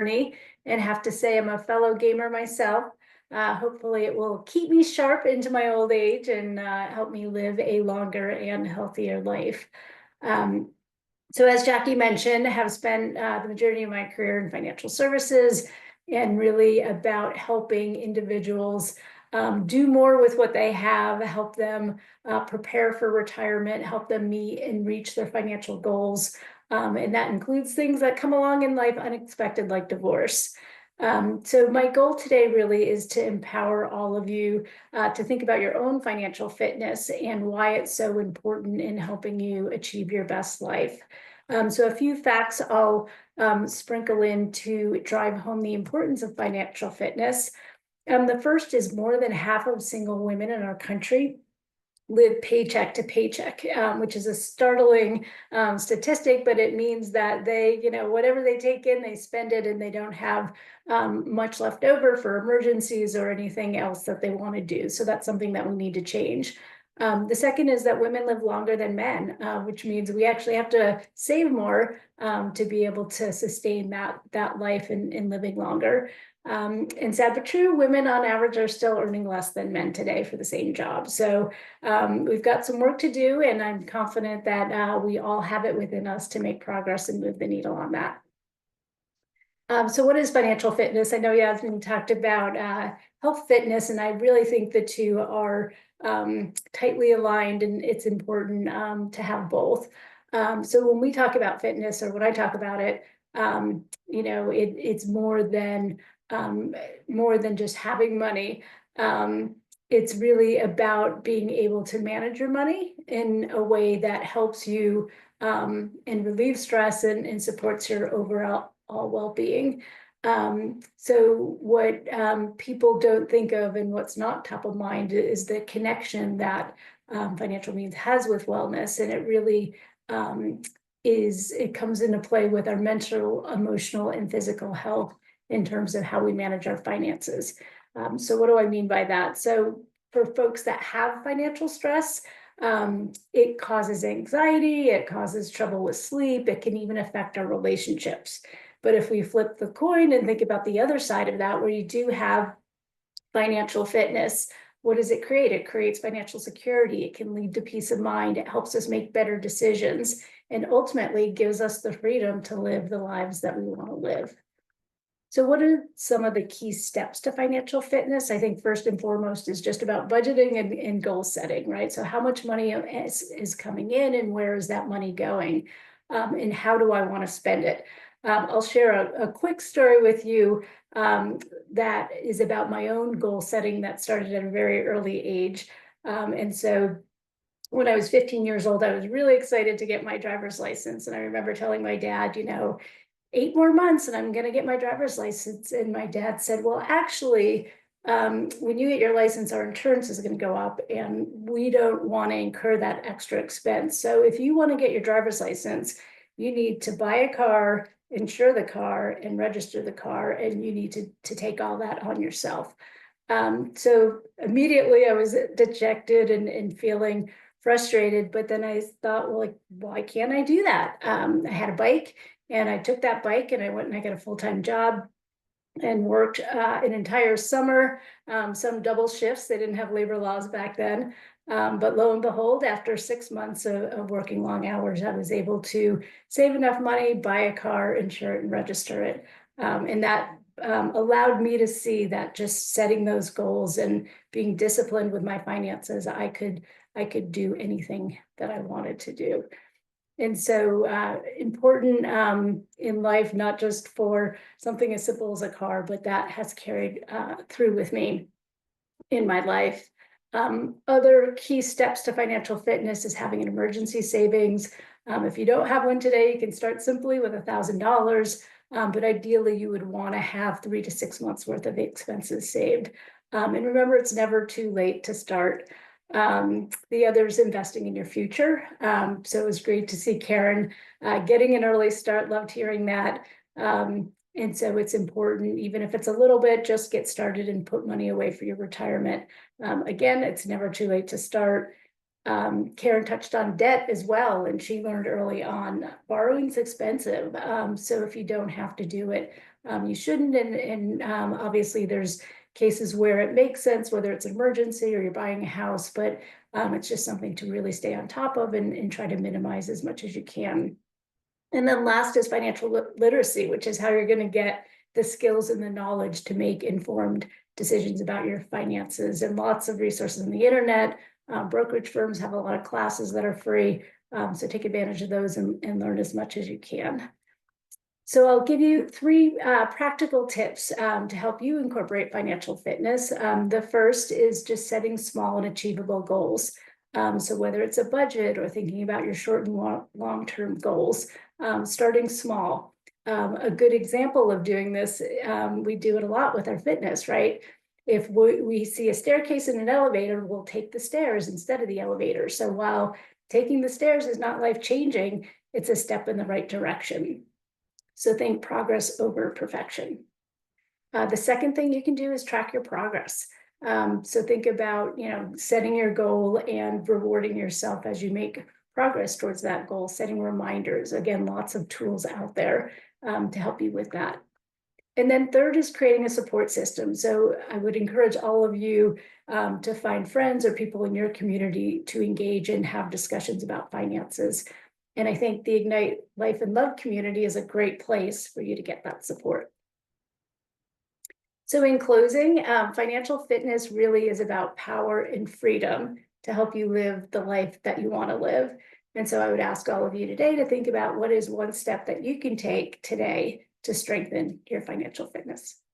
journey, and have to say I'm a fellow gamer myself. Hopefully it will keep me sharp into my old age and help me live a longer and healthier life. So as Jackie mentioned, I have spent the majority of my career in financial services and really about helping individuals do more with what they have, help them prepare for retirement, help them meet and reach their financial goals. And that includes things that come along in life unexpected, like divorce. So my goal today really is to empower all of you to think about your own financial fitness and why it's so important in helping you achieve your best life. So a few facts I'll sprinkle in to drive home the importance of financial fitness. The first is more than half of single women in our country live paycheck to paycheck, which is a startling statistic, but it means that they, whatever they take in, they spend it and they don't have much left over for emergencies or anything else that they want to do. So that's something that we need to change. The second is that women live longer than men, which means we actually have to save more to be able to sustain that life and living longer. And sad but true, women on average are still earning less than men today for the same job. So we've got some work to do, and I'm confident that we all have it within us to make progress and move the needle on that. So what is financial fitness? I know Yasmin talked about health fitness, and I really think the two are tightly aligned, and it's important to have both. So when we talk about fitness, or when I talk about it, it's more than just having money. It's really about being able to manage your money in a way that helps you and relieves stress and supports your overall well-being. So what people don't think of, and what's not top of mind, is the connection that financial means has with wellness. And it really it comes into play with our mental, emotional, and physical health in terms of how we manage our finances. So what do I mean by that? So for folks that have financial stress, it causes anxiety, it causes trouble with sleep, it can even affect our relationships. But if we flip the coin and think about the other side of that, where you do have financial fitness, what does it create? It creates financial security. It can lead to peace of mind. It helps us make better decisions, and ultimately gives us the freedom to live the lives that we want to live. So what are some of the key steps to financial fitness? I think first and foremost is just about budgeting and goal setting, right? So how much money is coming in, and where is that money going? And how do I want to spend it? I'll share a quick story with you that is about my own goal setting that started at a very early age. And so when I was 15 years old, I was really excited to get my driver's license. And I remember telling my dad, 8 more months and I'm going to get my driver's license. And my dad said, well, actually, when you get your license, our insurance is going to go up, and we don't want to incur that extra expense. So if you want to get your driver's license, you need to buy a car, insure the car, and register the car, and you need to take all that on yourself. So immediately I was dejected and feeling frustrated, but then I thought, well, why can't I do that? I had a bike, and I took that bike and I went and I got a full-time job and worked an entire summer, some double shifts. They didn't have labor laws back then. But lo and behold, after 6 months of working long hours, I was able to save enough money, buy a car, insure it, and register it. And that allowed me to see that just setting those goals and being disciplined with my finances, I could do anything that I wanted to do. And so important in life, not just for something as simple as a car, but that has carried through with me in my life. Other key steps to financial fitness is having an emergency savings. If you don't have one today, you can start simply with $1,000, but ideally you would want to have 3 to 6 months worth of expenses saved. And remember, it's never too late to start. The other is investing in your future. So it was great to see Karen getting an early start. Loved hearing that. And so it's important, even if it's a little bit, just get started and put money away for your retirement. Again, it's never too late to start. Karen touched on debt as well, and she learned early on borrowing's expensive. So if you don't have to do it, you shouldn't. And obviously there's cases where it makes sense, whether it's an emergency or you're buying a house, but it's just something to really stay on top of and try to minimize as much as you can. And then last is financial literacy, which is how you're going to get the skills and the knowledge to make informed decisions about your finances. And lots of resources on the internet. Brokerage firms have a lot of classes that are free. So take advantage of those and learn as much as you can. So I'll give you three practical tips to help you incorporate financial fitness. The first is just setting small and achievable goals. So whether it's a budget or thinking about your short and long-term goals, starting small. A good example of doing this, we do it a lot with our fitness, right? If we see a staircase in an elevator, we'll take the stairs instead of the elevator. So while taking the stairs is not life-changing, it's a step in the right direction. So think progress over perfection. The second thing you can do is track your progress. So think about, setting your goal and rewarding yourself as you make progress towards that goal, setting reminders. Again, lots of tools out there to help you with that. And then third is creating a support system. So I would encourage all of you to find friends or people in your community to engage and have discussions about finances. And I think the Ignite Life and Love community is a great place for you to get that support. So in closing, financial fitness really is about power and freedom to help you live the life that you want to live. And so I would ask all of you today to think about what is one step that you can take today to strengthen your financial fitness.